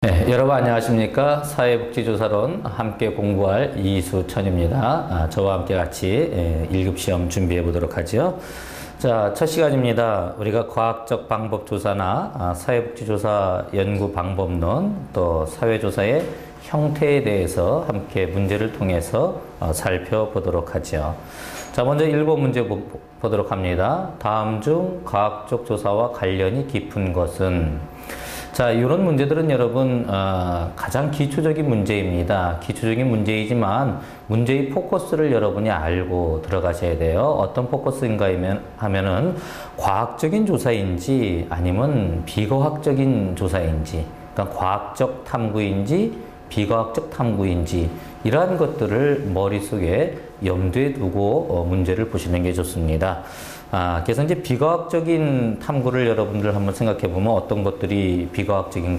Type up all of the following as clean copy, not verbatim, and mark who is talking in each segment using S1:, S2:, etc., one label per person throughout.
S1: 네, 여러분 안녕하십니까? 사회복지조사론 함께 공부할 이수천입니다. 저와 함께 같이 1급 시험 준비해 보도록 하죠. 자, 첫 시간입니다. 우리가 과학적 방법 조사나 사회복지조사 연구 방법론 또 사회조사의 형태에 대해서 함께 문제를 통해서 살펴보도록 하죠. 자, 먼저 1번 문제 보도록 합니다. 다음 중 과학적 조사와 관련이 깊은 것은? 자, 이런 문제들은 여러분 가장 기초적인 문제입니다. 기초적인 문제이지만 문제의 포커스를 여러분이 알고 들어가셔야 돼요. 어떤 포커스인가 하면은 과학적인 조사인지 아니면 비과학적인 조사인지, 그러니까 과학적 탐구인지 비과학적 탐구인지 이러한 것들을 머릿속에 염두에 두고 문제를 보시는 게 좋습니다. 그래서 이제 비과학적인 탐구를 여러분들 한번 생각해 보면 어떤 것들이 비과학적인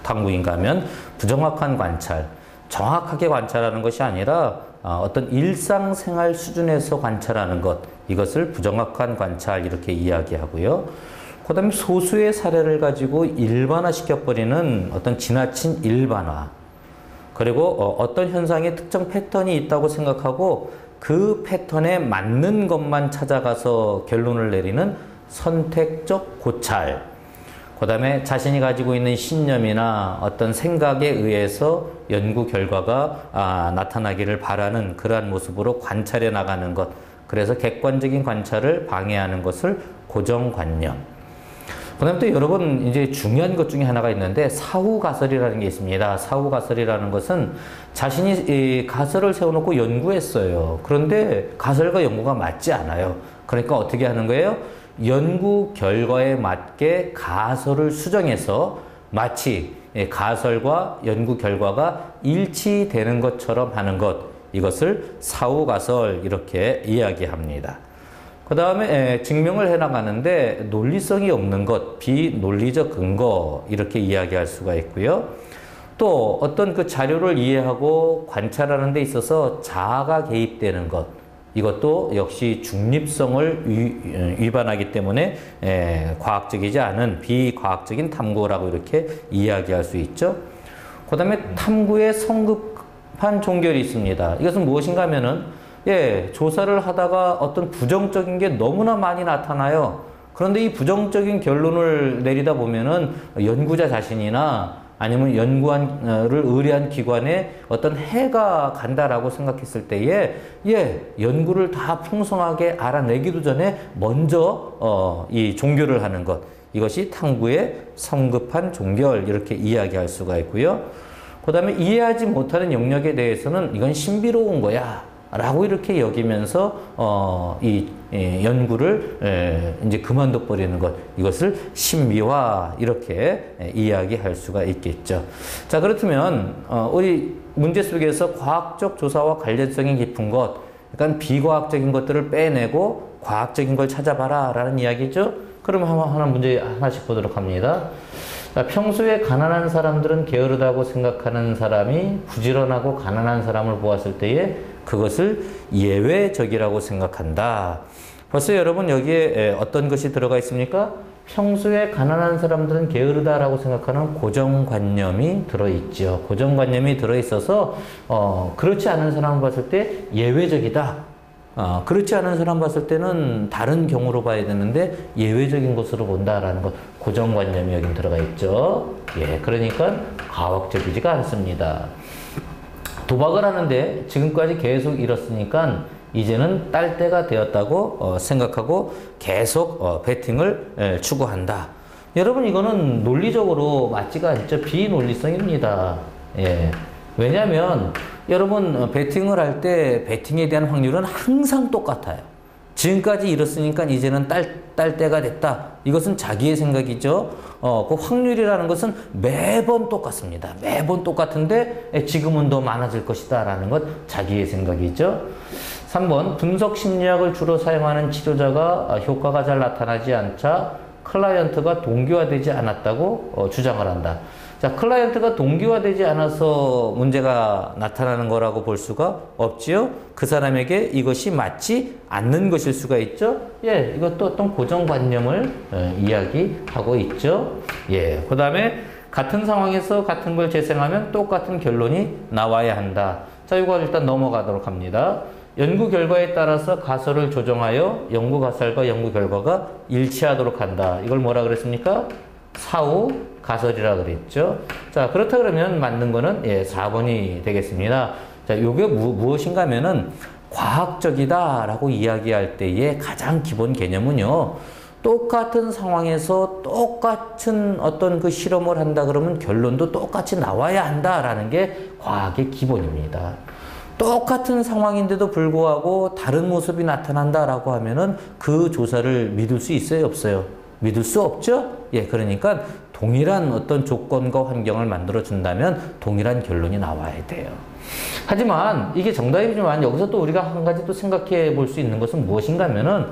S1: 탐구인가 하면 부정확한 관찰, 정확하게 관찰하는 것이 아니라 어떤 일상생활 수준에서 관찰하는 것, 이것을 부정확한 관찰 이렇게 이야기하고요. 그 다음에 소수의 사례를 가지고 일반화시켜버리는 어떤 지나친 일반화, 그리고 어떤 현상에 특정 패턴이 있다고 생각하고 그 패턴에 맞는 것만 찾아가서 결론을 내리는 선택적 고찰, 그 다음에 자신이 가지고 있는 신념이나 어떤 생각에 의해서 연구 결과가 나타나기를 바라는 그러한 모습으로 관찰해 나가는 것, 그래서 객관적인 관찰을 방해하는 것을 고정관념. 그 다음에 또 여러분 이제 중요한 것 중에 하나가 있는데 사후가설이라는 게 있습니다. 사후가설이라는 것은 자신이 이 가설을 세워놓고 연구했어요. 그런데 가설과 연구가 맞지 않아요. 그러니까 어떻게 하는 거예요? 연구 결과에 맞게 가설을 수정해서 마치 가설과 연구 결과가 일치되는 것처럼 하는 것, 이것을 사후가설 이렇게 이야기합니다. 그 다음에 증명을 해나가는데 논리성이 없는 것, 비논리적 근거 이렇게 이야기할 수가 있고요. 또 어떤 그 자료를 이해하고 관찰하는 데 있어서 자아가 개입되는 것, 이것도 역시 중립성을 위반하기 때문에 과학적이지 않은 비과학적인 탐구라고 이렇게 이야기할 수 있죠. 그 다음에 탐구에 성급한 종결이 있습니다. 이것은 무엇인가 하면은 조사를 하다가 어떤 부정적인 게 너무나 많이 나타나요. 그런데 이 부정적인 결론을 내리다 보면은 연구자 자신이나 아니면 연구를 의뢰한 기관에 어떤 해가 간다라고 생각했을 때에 연구를 다 풍성하게 알아내기도 전에 먼저 이 종결을 하는 것, 이것이 탐구의 성급한 종결 이렇게 이야기할 수가 있고요. 그 다음에 이해하지 못하는 영역에 대해서는 이건 신비로운 거야 라고 이렇게 여기면서 이 연구를 이제 그만둬 버리는 것, 이것을 신비화 이렇게 이야기할 수가 있겠죠. 자, 그렇다면 우리 문제 속에서 과학적 조사와 관련성이 깊은 것, 그러니까 비과학적인 것들을 빼내고 과학적인 걸 찾아봐라 라는 이야기죠. 그럼 하나 문제 하나씩 보도록 합니다. 자, 평소에 가난한 사람들은 게으르다고 생각하는 사람이 부지런하고 가난한 사람을 보았을 때에 그것을 예외적이라고 생각한다. 벌써 여러분 여기에 어떤 것이 들어가 있습니까? 평소에 가난한 사람들은 게으르다라고 생각하는 고정관념이 들어있죠. 고정관념이 들어있어서 그렇지 않은 사람을 봤을 때 예외적이다. 그렇지 않은 사람 봤을 때는 다른 경우로 봐야 되는데 예외적인 것으로 본다라는 것, 고정관념이 여기 들어가 있죠. 그러니까 과학적이지가 않습니다. 도박을 하는데 지금까지 계속 잃었으니까 이제는 딸 때가 되었다고 생각하고 계속 베팅을 추구한다. 여러분 이거는 논리적으로 맞지가 않죠. 비논리성입니다. 왜냐하면 여러분 베팅을 할 때 베팅에 대한 확률은 항상 똑같아요. 지금까지 잃었으니까 이제는 딸 때가 됐다. 이것은 자기의 생각이죠. 그 확률이라는 것은 매번 똑같습니다. 매번 똑같은데 지금은 더 많아질 것이다 라는 것, 자기의 생각이죠. 3번 분석 심리학을 주로 사용하는 치료자가 효과가 잘 나타나지 않자 클라이언트가 동기화되지 않았다고 주장을 한다. 자, 클라이언트가 동기화되지 않아서 문제가 나타나는 거라고 볼 수가 없지요. 그 사람에게 이것이 맞지 않는 것일 수가 있죠. 이것도 어떤 고정관념을 이야기하고 있죠. 그 다음에 같은 상황에서 같은 걸 재생하면 똑같은 결론이 나와야 한다. 자, 이거 일단 넘어가도록 합니다. 연구 결과에 따라서 가설을 조정하여 연구 가설과 연구 결과가 일치하도록 한다. 이걸 뭐라 그랬습니까? 사후 가설이라 그랬죠. 자, 그렇다 그러면 맞는 거는 4번이 되겠습니다. 자, 요게 무엇인가 하면은 과학적이다라고 이야기할 때의 가장 기본 개념은요. 똑같은 상황에서 똑같은 어떤 그 실험을 한다 그러면 결론도 똑같이 나와야 한다라는 게 과학의 기본입니다. 똑같은 상황인데도 불구하고 다른 모습이 나타난다라고 하면은 그 조사를 믿을 수 있어요, 없어요? 믿을 수 없죠? 예, 그러니까 동일한 어떤 조건과 환경을 만들어 준다면 동일한 결론이 나와야 돼요. 하지만 이게 정답이지만 여기서 또 우리가 한 가지 또 생각해 볼 수 있는 것은 무엇인가 하면은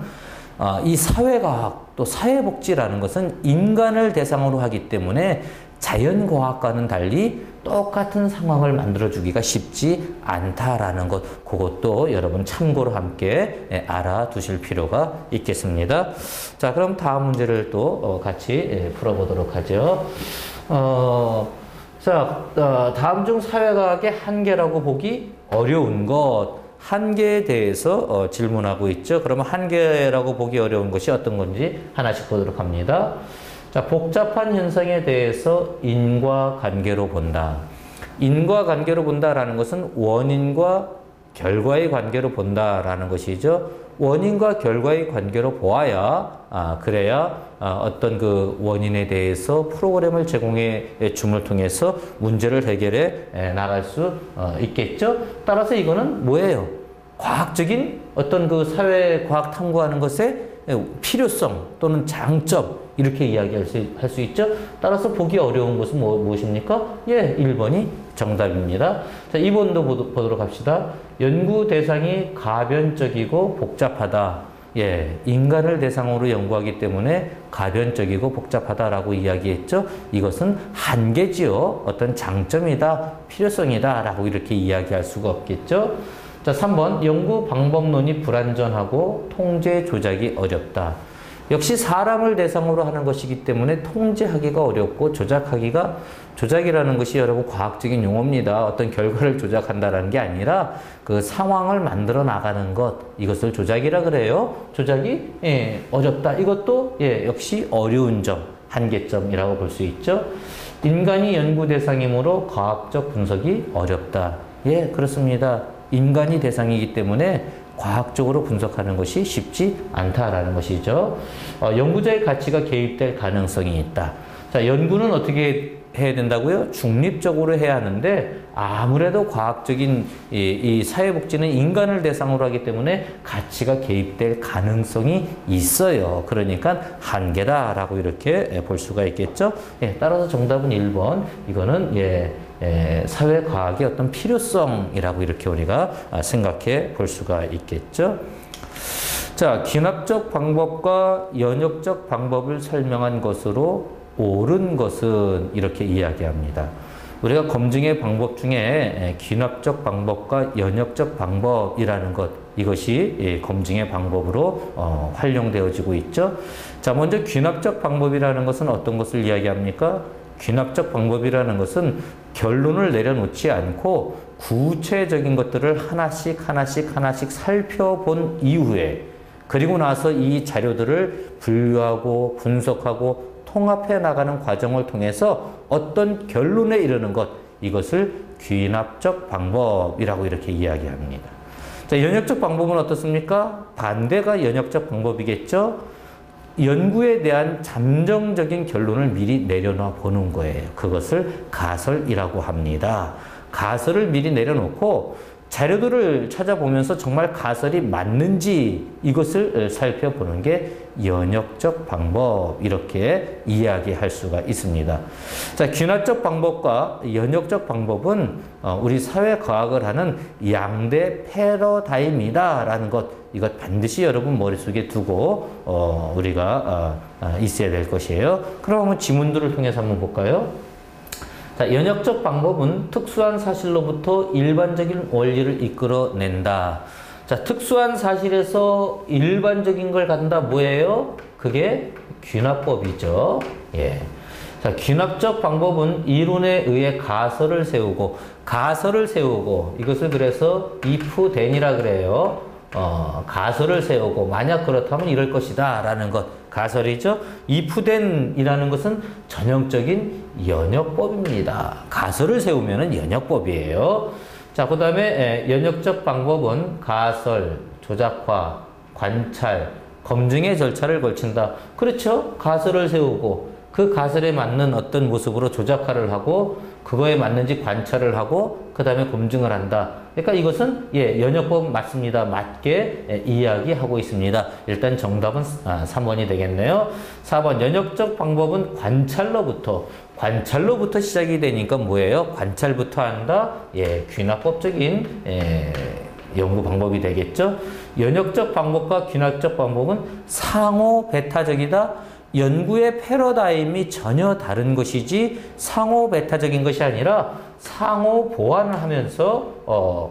S1: 이 사회과학 또 사회복지라는 것은 인간을 대상으로 하기 때문에 자연과학과는 달리 똑같은 상황을 만들어주기가 쉽지 않다라는 것, 그것도 여러분 참고로 함께 알아두실 필요가 있겠습니다. 자, 그럼 다음 문제를 또 같이 풀어보도록 하죠. 다음 중 사회과학의 한계라고 보기 어려운 것, 한계에 대해서 질문하고 있죠. 그러면 한계라고 보기 어려운 것이 어떤 건지 하나씩 보도록 합니다. 자, 복잡한 현상에 대해서 인과관계로 본다. 인과관계로 본다라는 것은 원인과 결과의 관계로 본다라는 것이죠. 원인과 결과의 관계로 보아야 그래야 어떤 그 원인에 대해서 프로그램을 제공해 줌을 통해서 문제를 해결해 나갈 수 있겠죠. 따라서 이거는 뭐예요? 과학적인 어떤 그 사회과학 탐구하는 것의 필요성 또는 장점 이렇게 이야기할 수 있죠. 따라서 보기 어려운 것은 무엇입니까? 1번이 정답입니다. 자, 2번도 보도록 합시다. 연구 대상이 가변적이고 복잡하다. 인간을 대상으로 연구하기 때문에 가변적이고 복잡하다라고 이야기했죠. 이것은 한계지요. 어떤 장점이다, 필요성이다 라고 이렇게 이야기할 수가 없겠죠. 자, 3번 연구 방법론이 불완전하고 통제 조작이 어렵다. 역시 사람을 대상으로 하는 것이기 때문에 통제하기가 어렵고 조작이라는 것이 여러분 과학적인 용어입니다. 어떤 결과를 조작한다라는 게 아니라 그 상황을 만들어 나가는 것, 이것을 조작이라 그래요. 조작이 어렵다. 이것도 역시 어려운 점, 한계점이라고 볼 수 있죠. 인간이 연구 대상이므로 과학적 분석이 어렵다. 그렇습니다. 인간이 대상이기 때문에 과학적으로 분석하는 것이 쉽지 않다라는 것이죠. 연구자의 가치가 개입될 가능성이 있다. 자, 연구는 어떻게 해야 된다고요? 중립적으로 해야 하는데 아무래도 과학적인 이 사회복지는 인간을 대상으로 하기 때문에 가치가 개입될 가능성이 있어요. 그러니까 한계다라고 이렇게 볼 수가 있겠죠. 따라서 정답은 1번. 이거는 사회과학의 어떤 필요성이라고 이렇게 우리가 생각해 볼 수가 있겠죠. 자, 귀납적 방법과 연역적 방법을 설명한 것으로 옳은 것은 이렇게 이야기합니다. 우리가 검증의 방법 중에 귀납적 방법과 연역적 방법이라는 것, 이것이 검증의 방법으로 활용되어지고 있죠. 자, 먼저 귀납적 방법이라는 것은 어떤 것을 이야기합니까? 귀납적 방법이라는 것은 결론을 내려놓지 않고 구체적인 것들을 하나씩 살펴본 이후에 그리고 나서 이 자료들을 분류하고 분석하고 통합해 나가는 과정을 통해서 어떤 결론에 이르는 것, 이것을 귀납적 방법이라고 이렇게 이야기합니다. 자, 연역적 방법은 어떻습니까? 반대가 연역적 방법이겠죠? 연구에 대한 잠정적인 결론을 미리 내려놔 보는 거예요. 그것을 가설이라고 합니다. 가설을 미리 내려놓고 자료들을 찾아보면서 정말 가설이 맞는지 이것을 살펴보는 게 연역적 방법, 이렇게 이야기할 수가 있습니다. 자, 귀납적 방법과 연역적 방법은 우리 사회과학을 하는 양대 패러다임이다라는 것, 이것 반드시 여러분 머릿속에 두고 우리가 있어야 될 것이에요. 그럼 한번 지문들을 통해서 한번 볼까요? 자, 연역적 방법은 특수한 사실로부터 일반적인 원리를 이끌어낸다. 자, 특수한 사실에서 일반적인 걸 갖는다. 뭐예요? 그게 귀납법이죠. 자, 귀납적 방법은 이론에 의해 가설을 세우고 이것을 그래서 if then이라 그래요. 가설을 세우고 만약 그렇다면 이럴 것이다 라는 것, 가설이죠. if then이라는 것은 전형적인 연역법입니다. 가설을 세우면 연역법이에요. 자, 그 다음에 연역적 방법은 가설, 조작화, 관찰, 검증의 절차를 걸친다. 그렇죠. 가설을 세우고 그 가설에 맞는 어떤 모습으로 조작화를 하고 그거에 맞는지 관찰을 하고 그 다음에 검증을 한다. 그러니까 이것은 연역법 맞습니다. 맞게 이야기하고 있습니다. 일단 정답은 3번이 되겠네요. 4번 연역적 방법은 관찰로부터 시작이 되니까 뭐예요? 관찰부터 한다. 귀납법적인 연구 방법이 되겠죠. 연역적 방법과 귀납적 방법은 상호 배타적이다. 연구의 패러다임이 전혀 다른 것이지 상호 배타적인 것이 아니라 상호 보완을 하면서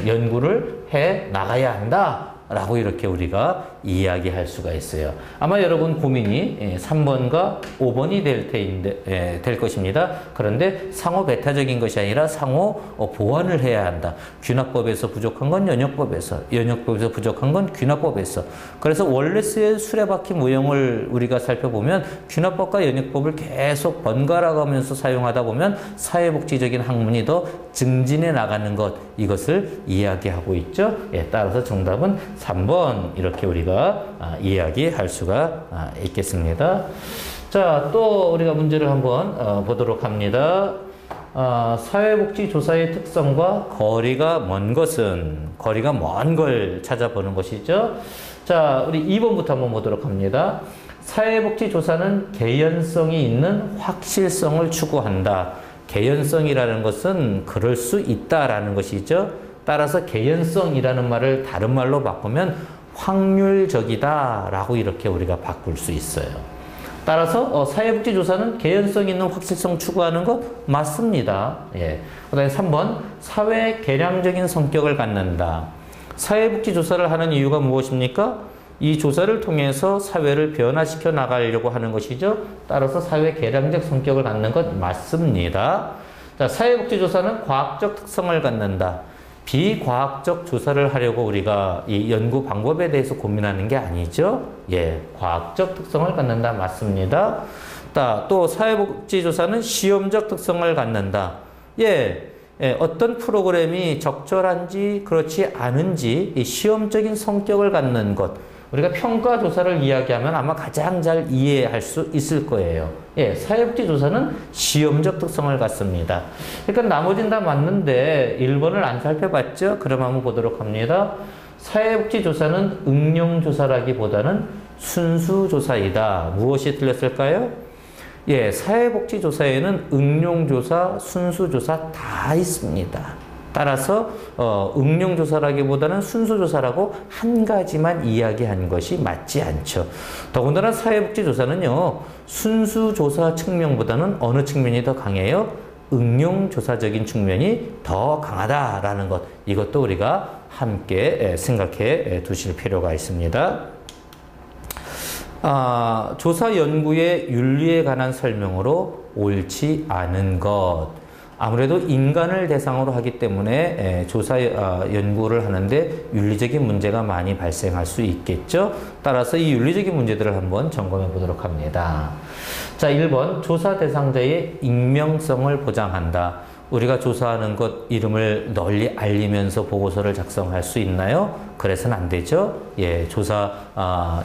S1: 연구를 해 나가야 한다 라고 이렇게 우리가 이야기할 수가 있어요. 아마 여러분 고민이 3번과 5번이 될 것입니다. 그런데 상호 배타적인 것이 아니라 상호 보완을 해야 한다. 귀납법에서 부족한 건 연역법에서 부족한 건 귀납법에서. 그래서 월레스의 수레바퀴 모형을 우리가 살펴보면 귀납법과 연역법을 계속 번갈아 가면서 사용하다 보면 사회복지적인 학문이 더 증진해 나가는 것, 이것을 이야기하고 있죠. 따라서 정답은 3번 이렇게 우리가 이야기할 수가 있겠습니다. 자, 또 우리가 문제를 한번 보도록 합니다. 사회복지조사의 특성과 거리가 먼 걸 찾아보는 것이죠. 자, 우리 2번부터 한번 보도록 합니다. 사회복지조사는 개연성이 있는 확실성을 추구한다. 개연성이라는 것은 그럴 수 있다라는 것이죠. 따라서 개연성이라는 말을 다른 말로 바꾸면 확률적이다 라고 이렇게 우리가 바꿀 수 있어요. 따라서 사회복지조사는 개연성 있는 확실성 추구하는 것 맞습니다. 그 다음에 3번 사회 개량적인 성격을 갖는다. 사회복지조사를 하는 이유가 무엇입니까? 이 조사를 통해서 사회를 변화시켜 나가려고 하는 것이죠. 따라서 사회 개량적 성격을 갖는 것 맞습니다. 자, 사회복지조사는 과학적 특성을 갖는다. 비과학적 조사를 하려고 우리가 이 연구 방법에 대해서 고민하는 게 아니죠. 과학적 특성을 갖는다. 맞습니다. 또 사회복지조사는 시험적 특성을 갖는다. 어떤 프로그램이 적절한지 그렇지 않은지 이 시험적인 성격을 갖는 것. 우리가 평가조사를 이야기하면 아마 가장 잘 이해할 수 있을 거예요. 사회복지조사는 시험적 특성을 갖습니다. 그러니까 나머지는 다 맞는데 1번을 안 살펴봤죠? 그럼 한번 보도록 합니다. 사회복지조사는 응용조사라기보다는 순수조사이다. 무엇이 틀렸을까요? 사회복지조사에는 응용조사, 순수조사 다 있습니다. 따라서 응용조사라기보다는 순수조사라고 한 가지만 이야기한 것이 맞지 않죠. 더군다나 사회복지조사는요, 순수조사 측면보다는 어느 측면이 더 강해요? 응용조사적인 측면이 더 강하다라는 것, 이것도 우리가 함께 생각해 두실 필요가 있습니다. 조사 연구의 윤리에 관한 설명으로 옳지 않은 것. 아무래도 인간을 대상으로 하기 때문에 조사 연구를 하는데 윤리적인 문제가 많이 발생할 수 있겠죠. 따라서 이 윤리적인 문제들을 한번 점검해 보도록 합니다. 자, 1번 조사 대상자의 익명성을 보장한다. 우리가 조사하는 것 이름을 널리 알리면서 보고서를 작성할 수 있나요? 그래서는 안 되죠. 조사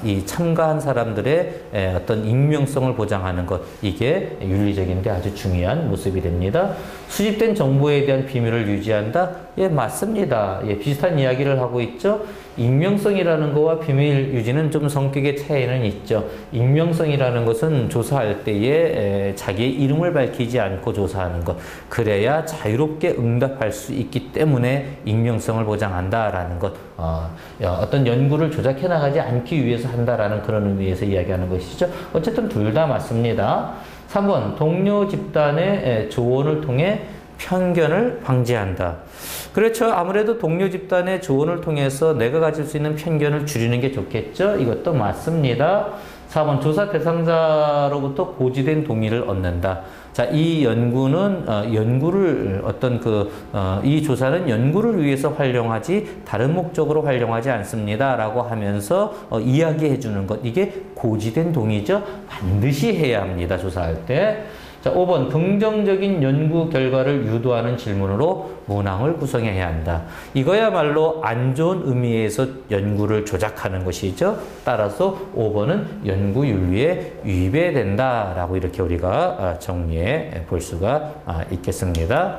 S1: 이 참가한 사람들의 어떤 익명성을 보장하는 것, 이게 윤리적인데 아주 중요한 모습이 됩니다. 수집된 정보에 대한 비밀을 유지한다. 맞습니다. 비슷한 이야기를 하고 있죠. 익명성이라는 거와 비밀 유지는 좀 성격의 차이는 있죠. 익명성이라는 것은 조사할 때에 자기의 이름을 밝히지 않고 조사하는 것, 그래야 자유롭게 응답할 수 있기 때문에 익명성을 보장한다라는 것, 어떤 연구를 조작해 나가지 않기 위해서 한다라는 그런 의미에서 이야기하는 것이죠. 어쨌든 둘 다 맞습니다. 3번 동료 집단의 조언을 통해 편견을 방지한다. 그렇죠. 아무래도 동료 집단의 조언을 통해서 내가 가질 수 있는 편견을 줄이는 게 좋겠죠. 이것도 맞습니다. 4번 조사 대상자로부터 고지된 동의를 얻는다. 자, 이 연구는 이 조사는 연구를 위해서 활용하지 다른 목적으로 활용하지 않습니다라고 하면서 이야기해 주는 것, 이게 고지된 동의죠. 반드시 해야 합니다. 조사할 때. 자, 5번 긍정적인 연구 결과를 유도하는 질문으로 문항을 구성해야 한다. 이거야말로 안 좋은 의미에서 연구를 조작하는 것이죠. 따라서 5번은 연구 윤리에 위배된다라고 이렇게 우리가 정리해 볼 수가 있겠습니다.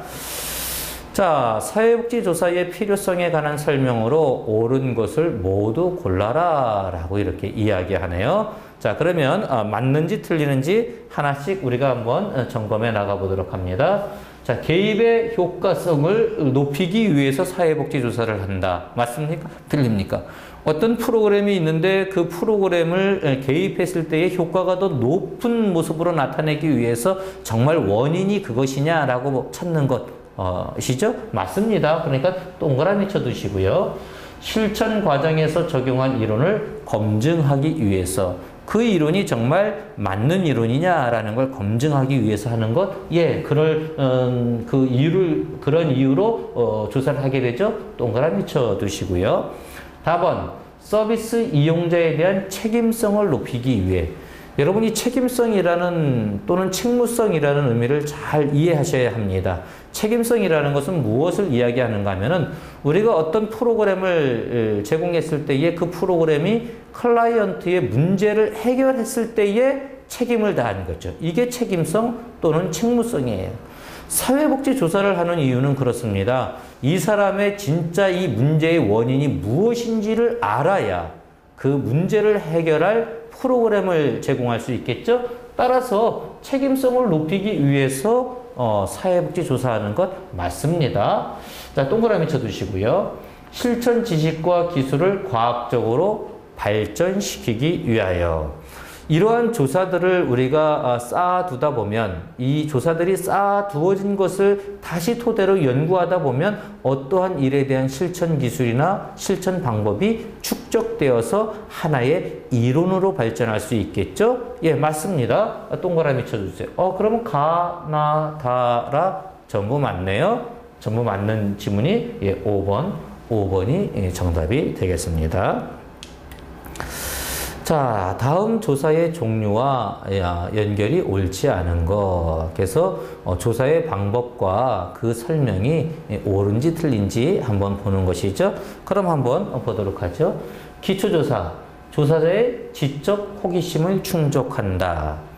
S1: 자, 사회복지조사의 필요성에 관한 설명으로 옳은 것을 모두 골라라 라고 이렇게 이야기하네요. 자, 그러면 맞는지 틀리는지 하나씩 우리가 한번 점검해 나가 보도록 합니다. 자, 개입의 효과성을 높이기 위해서 사회복지조사를 한다. 맞습니까? 틀립니까? 어떤 프로그램이 있는데 그 프로그램을 개입했을 때의 효과가 더 높은 모습으로 나타내기 위해서 정말 원인이 그것이냐라고 찾는 것이죠? 맞습니다. 그러니까 동그라미 쳐두시고요. 실천 과정에서 적용한 이론을 검증하기 위해서, 그 이론이 정말 맞는 이론이냐라는 걸 검증하기 위해서 하는 것, 예, 그런 이유로 조사를 하게 되죠. 동그라미 쳐두시고요. 답은 서비스 이용자에 대한 책임성을 높이기 위해. 여러분이 책임성이라는 또는 책무성이라는 의미를 잘 이해하셔야 합니다. 책임성이라는 것은 무엇을 이야기하는가 하면은 우리가 어떤 프로그램을 제공했을 때에 그 프로그램이 클라이언트의 문제를 해결했을 때에 책임을 다하는 거죠. 이게 책임성 또는 책무성이에요. 사회복지 조사를 하는 이유는 그렇습니다. 이 사람의 진짜 이 문제의 원인이 무엇인지를 알아야 그 문제를 해결할 프로그램을 제공할 수 있겠죠. 따라서 책임성을 높이기 위해서 사회복지 조사하는 것 맞습니다. 자, 동그라미 쳐두시고요. 실천 지식과 기술을 과학적으로 발전시키기 위하여. 이러한 조사들을 우리가 쌓아두다 보면, 이 조사들이 쌓아두어진 것을 다시 토대로 연구하다 보면 어떠한 일에 대한 실천 기술이나 실천 방법이 축적되어서 하나의 이론으로 발전할 수 있겠죠? 예, 맞습니다. 동그라미 쳐주세요. 그러면 가, 나, 다, 라 전부 맞네요. 전부 맞는 지문이 5번이 정답이 되겠습니다. 자, 다음 조사의 종류와 연결이 옳지 않은 것. 그래서 조사의 방법과 그 설명이 옳은지 틀린지 한번 보는 것이죠. 그럼 한번 보도록 하죠. 기초조사, 조사자의 지적 호기심을 충족한다.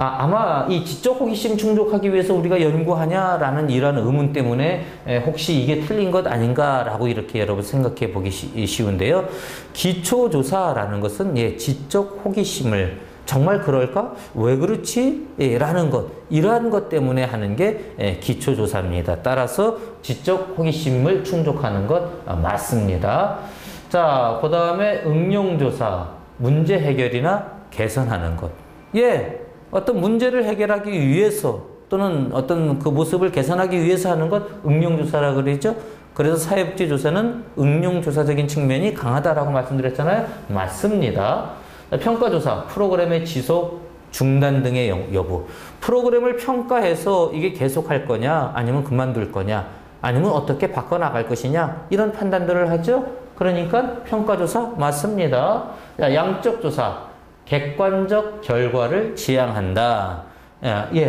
S1: 아마 이 지적 호기심 충족하기 위해서 우리가 연구하냐라는 이런 의문 때문에 혹시 이게 틀린 것 아닌가라고 이렇게 여러분 생각해 보기 쉬운데요. 기초조사라는 것은 지적 호기심을, 정말 그럴까? 왜 그렇지? 라는 것, 이러한 것 때문에 하는 게 기초조사입니다. 따라서 지적 호기심을 충족하는 것 맞습니다. 자, 그 다음에 응용조사, 문제 해결이나 개선하는 것. 어떤 문제를 해결하기 위해서 또는 어떤 그 모습을 개선하기 위해서 하는 것 응용조사라고 그러죠. 그래서 사회복지조사는 응용조사적인 측면이 강하다라고 말씀드렸잖아요. 맞습니다. 평가조사, 프로그램의 지속, 중단 등의 여부. 프로그램을 평가해서 이게 계속할 거냐, 아니면 그만둘 거냐, 아니면 어떻게 바꿔나갈 것이냐, 이런 판단들을 하죠. 그러니까 평가조사 맞습니다. 양적조사, 객관적 결과를 지향한다.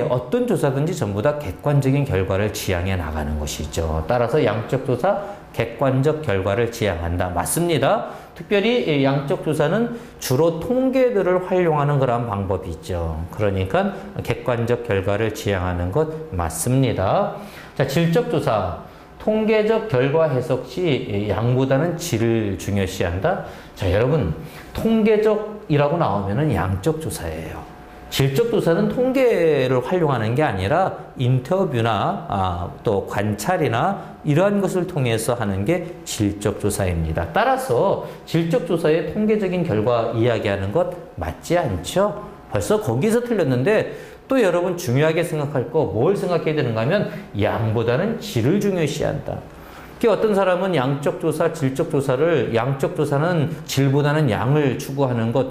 S1: 어떤 조사든지 전부 다 객관적인 결과를 지향해 나가는 것이죠. 따라서 양적 조사, 객관적 결과를 지향한다. 맞습니다. 특별히 양적 조사는 주로 통계들을 활용하는 그런 방법이 있죠. 그러니까 객관적 결과를 지향하는 것 맞습니다. 자, 질적 조사. 통계적 결과 해석 시 양보다는 질을 중요시한다. 자, 여러분, 통계적이라고 나오면은 양적 조사예요. 질적 조사는 통계를 활용하는 게 아니라 인터뷰나 또 관찰이나 이러한 것을 통해서 하는 게 질적 조사입니다. 따라서 질적 조사의 통계적인 결과 이야기하는 것 맞지 않죠? 벌써 거기서 틀렸는데 또 여러분 중요하게 생각할 거 뭘 생각해야 되는가 하면 양보다는 질을 중요시한다. 어떤 사람은 양적 조사, 질적 조사를 양적 조사는 질보다는 양을 추구하는 것,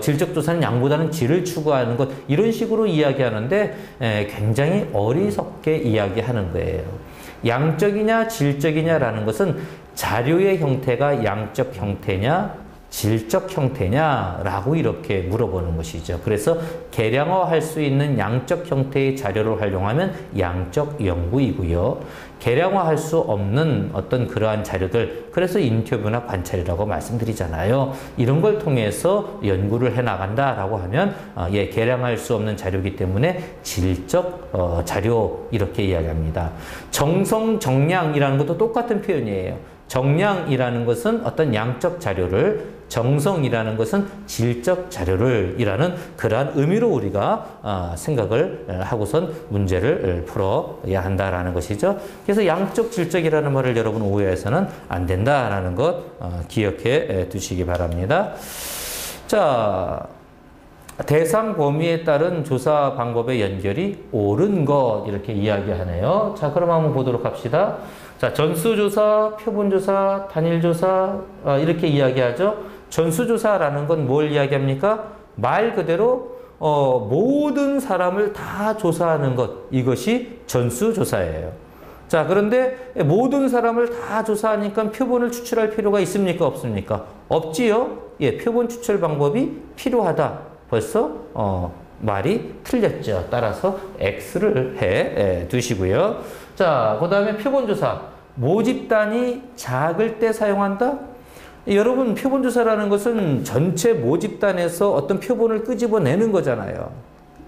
S1: 질적 조사는 양보다는 질을 추구하는 것 이런 식으로 이야기하는데 굉장히 어리석게 이야기하는 거예요. 양적이냐 질적이냐라는 것은 자료의 형태가 양적 형태냐 질적 형태냐라고 이렇게 물어보는 것이죠. 그래서 계량화할 수 있는 양적 형태의 자료를 활용하면 양적 연구이고요. 계량화할 수 없는 어떤 그러한 자료들, 그래서 인터뷰나 관찰이라고 말씀드리잖아요. 이런 걸 통해서 연구를 해나간다라고 하면 계량할 수 없는 자료이기 때문에 질적 자료 이렇게 이야기합니다. 정성, 정량이라는 것도 똑같은 표현이에요. 정량이라는 것은 어떤 양적 자료를, 정성이라는 것은 질적 자료를 이라는 그러한 의미로 우리가 생각을 하고선 문제를 풀어야 한다라는 것이죠. 그래서 양적, 질적이라는 말을 여러분 오해해서는 안 된다라는 것 기억해 두시기 바랍니다. 자, 대상 범위에 따른 조사 방법의 연결이 옳은 것 이렇게 이야기하네요. 자, 그럼 한번 보도록 합시다. 자, 전수조사, 표본조사, 단일조사 이렇게 이야기하죠. 전수조사라는 건 뭘 이야기합니까? 말 그대로 모든 사람을 다 조사하는 것, 이것이 전수조사예요. 자, 그런데 모든 사람을 다 조사하니까 표본을 추출할 필요가 있습니까? 없습니까? 없지요? 예, 표본 추출 방법이 필요하다. 벌써 말이 틀렸죠. 따라서 X를 해 두시고요. 자, 그 다음에 표본조사. 모집단이 작을 때 사용한다? 여러분, 표본조사라는 것은 전체 모집단에서 어떤 표본을 끄집어내는 거잖아요.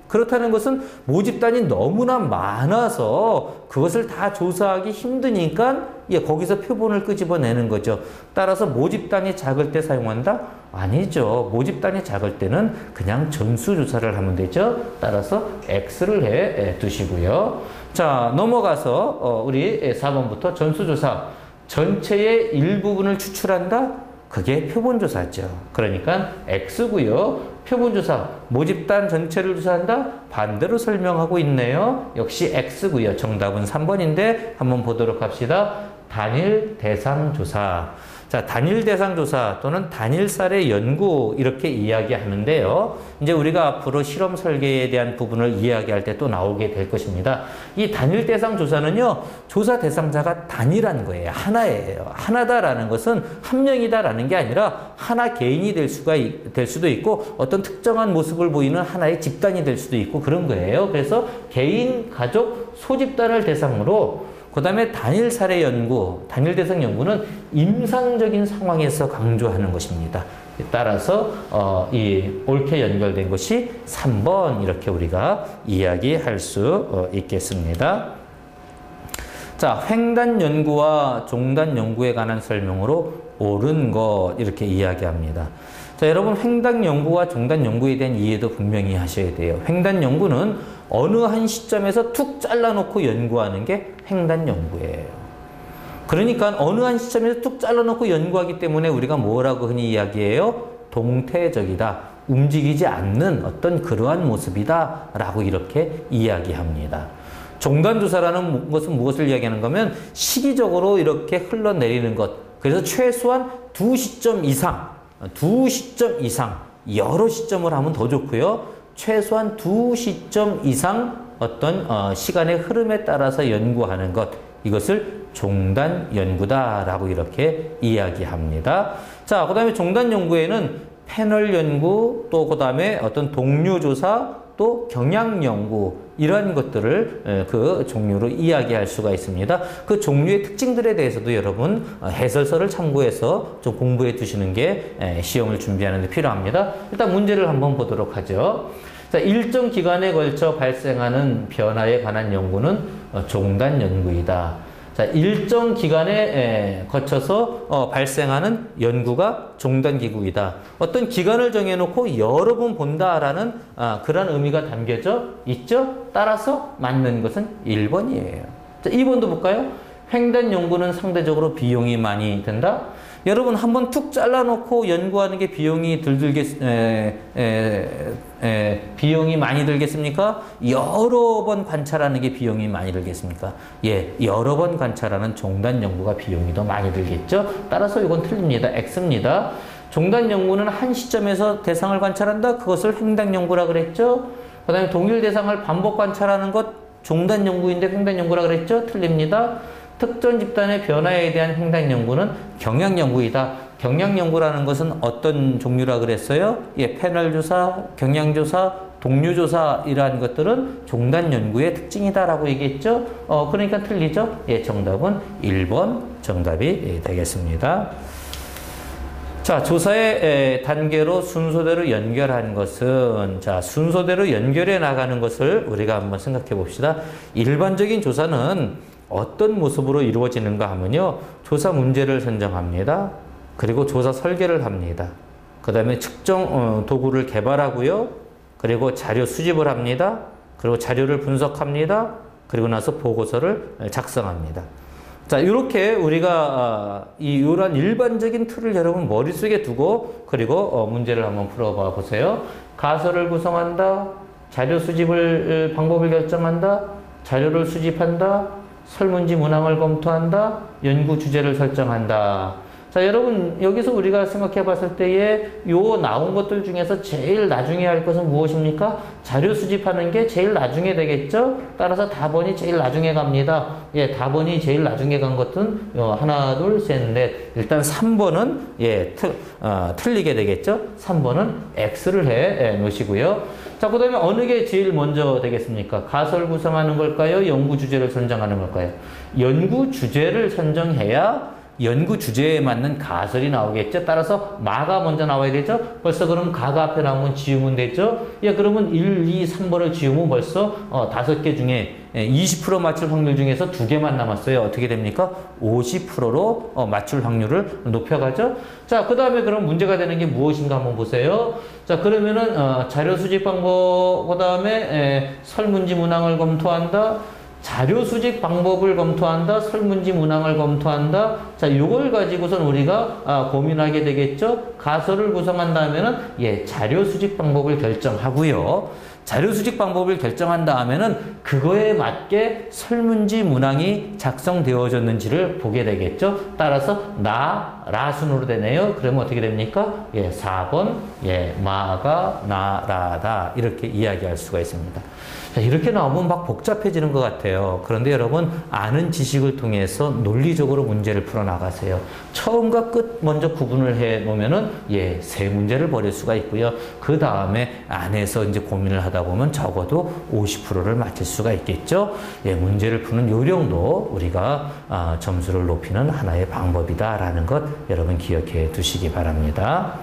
S1: 그렇다는 것은 모집단이 너무나 많아서 그것을 다 조사하기 힘드니까 거기서 표본을 끄집어내는 거죠. 따라서 모집단이 작을 때 사용한다? 아니죠. 모집단이 작을 때는 그냥 전수조사를 하면 되죠. 따라서 X를 해 두시고요. 자, 넘어가서 우리 4번부터 전수조사. 전체의 일부분을 추출한다? 그게 표본조사죠. 그러니까 X고요. 표본조사, 모집단 전체를 조사한다? 반대로 설명하고 있네요. 역시 X고요. 정답은 3번인데 한번 보도록 합시다. 단일 대상 조사. 자, 단일 대상 조사 또는 단일사례 연구 이렇게 이야기하는데요. 이제 우리가 앞으로 실험 설계에 대한 부분을 이야기할 때 또 나오게 될 것입니다. 이 단일 대상 조사는요, 조사 대상자가 단일한 거예요. 하나예요. 하나다라는 것은 한 명이다라는 게 아니라 하나 개인이 될 수도 있고 어떤 특정한 모습을 보이는 하나의 집단이 될 수도 있고 그런 거예요. 그래서 개인, 가족, 소집단을 대상으로 그 다음에 단일 사례 연구, 단일 대상 연구는 임상적인 상황에서 강조하는 것입니다. 따라서 이 옳게 연결된 것이 3번 이렇게 우리가 이야기할 수 있겠습니다. 자, 횡단 연구와 종단 연구에 관한 설명으로 옳은 것 이렇게 이야기합니다. 자, 여러분 횡단 연구와 종단 연구에 대한 이해도 분명히 하셔야 돼요. 횡단 연구는 어느 한 시점에서 툭 잘라놓고 연구하는 게 횡단 연구예요. 그러니까 어느 한 시점에서 툭 잘라놓고 연구하기 때문에 우리가 뭐라고 흔히 이야기해요? 동태적이다. 움직이지 않는 어떤 그러한 모습이다. 라고 이렇게 이야기합니다. 종단조사라는 것은 무엇을 이야기하는 거면 시기적으로 이렇게 흘러내리는 것. 그래서 최소한 두 시점 이상, 여러 시점을 하면 더 좋고요. 최소한 두 시점 이상 어떤 시간의 흐름에 따라서 연구하는 것, 이것을 종단 연구다라고 이렇게 이야기합니다. 자, 그 다음에 종단 연구에는 패널 연구, 또 그 다음에 어떤 동료 조사, 또 경향 연구, 이러한 것들을 그 종류로 이야기할 수가 있습니다. 그 종류의 특징들에 대해서도 여러분 해설서를 참고해서 좀 공부해 두시는 게 시험을 준비하는 데 필요합니다. 일단 문제를 한번 보도록 하죠. 자, 일정 기간에 걸쳐 발생하는 변화에 관한 연구는 종단 연구이다. 자, 일정 기간에 거쳐서 발생하는 연구가 종단기구이다. 어떤 기간을 정해놓고 여러 번 본다라는 그런 의미가 담겨져 있죠? 따라서 맞는 것은 1번이에요. 자, 2번도 볼까요? 횡단 연구는 상대적으로 비용이 많이 든다. 여러분 한번 툭 잘라놓고 연구하는 게 비용이 비용이 많이 들겠습니까? 여러 번 관찰하는 게 비용이 많이 들겠습니까? 예, 여러 번 관찰하는 종단 연구가 비용이 더 많이 들겠죠? 따라서 이건 틀립니다. X입니다. 종단 연구는 한 시점에서 대상을 관찰한다. 그것을 횡단 연구라 그랬죠? 그 다음에 동일 대상을 반복 관찰하는 것 종단 연구인데 횡단 연구라 그랬죠? 틀립니다. 특정 집단의 변화에 대한 횡단 연구는 경향 연구이다. 경향 연구라는 것은 어떤 종류라 그랬어요? 예, 패널 조사, 경향 조사, 동료 조사 이러한 것들은 종단 연구의 특징이다라고 얘기했죠. 그러니까 틀리죠? 예, 정답은 1번 정답이 되겠습니다. 자, 조사의 단계로 순서대로 연결하는 것은, 자, 순서대로 연결해 나가는 것을 우리가 한번 생각해 봅시다. 일반적인 조사는 어떤 모습으로 이루어지는가 하면요. 조사 문제를 선정합니다. 그리고 조사 설계를 합니다. 그 다음에 측정 도구를 개발하고요. 그리고 자료 수집을 합니다. 그리고 자료를 분석합니다. 그리고 나서 보고서를 작성합니다. 자, 이렇게 우리가 이러한 일반적인 틀을 여러분 머릿속에 두고 그리고 문제를 한번 풀어봐 보세요. 가설을 구성한다. 자료 수집을 방법을 결정한다. 자료를 수집한다. 설문지 문항을 검토한다. 연구 주제를 설정한다. 자, 여러분 여기서 우리가 생각해 봤을 때에 요 나온 것들 중에서 제일 나중에 할 것은 무엇입니까? 자료 수집하는 게 제일 나중에 되겠죠? 따라서 답번이 제일 나중에 갑니다. 예, 답번이 제일 나중에 간 것은 하나, 둘, 셋, 넷. 일단 3번은 예, 틀리게 되겠죠? 3번은 X를 해 놓으시고요. 자, 그 다음에 어느 게 제일 먼저 되겠습니까? 가설 구성하는 걸까요? 연구 주제를 선정하는 걸까요? 연구 주제를 선정해야 연구 주제에 맞는 가설이 나오겠죠. 따라서 마가 먼저 나와야 되죠. 벌써 그럼 가가 앞에 나오면 지우면 되죠. 예, 그러면 1, 2, 3번을 지우면 벌써 5개 중에 20% 맞출 확률 중에서 2개만 남았어요. 어떻게 됩니까? 50%로 맞출 확률을 높여가죠. 자, 그 다음에 그럼 문제가 되는 게 무엇인가 한번 보세요. 자, 그러면은 자료 수집 방법, 그 다음에 설문지 문항을 검토한다. 자료 수집 방법을 검토한다. 설문지 문항을 검토한다. 자, 요걸 가지고선 우리가 고민하게 되겠죠. 가설을 구성한다면은 예, 자료 수집 방법을 결정하고요. 자료 수집 방법을 결정한 다음에는 그거에 맞게 설문지 문항이 작성되어졌는지를 보게 되겠죠. 따라서 라 순으로 되네요. 그러면 어떻게 됩니까? 예, 4번 예, 마가 나라다 이렇게 이야기할 수가 있습니다. 자, 이렇게 나오면 막 복잡해지는 것 같아요. 그런데 여러분 아는 지식을 통해서 논리적으로 문제를 풀어나가세요. 처음과 끝 먼저 구분을 해 놓으면은 예, 세 문제를 버릴 수가 있고요. 그 다음에 안에서 이제 고민을 하다 보면 적어도 50%를 맞출 수가 있겠죠. 예, 문제를 푸는 요령도 우리가 점수를 높이는 하나의 방법이다라는 것 여러분 기억해 두시기 바랍니다.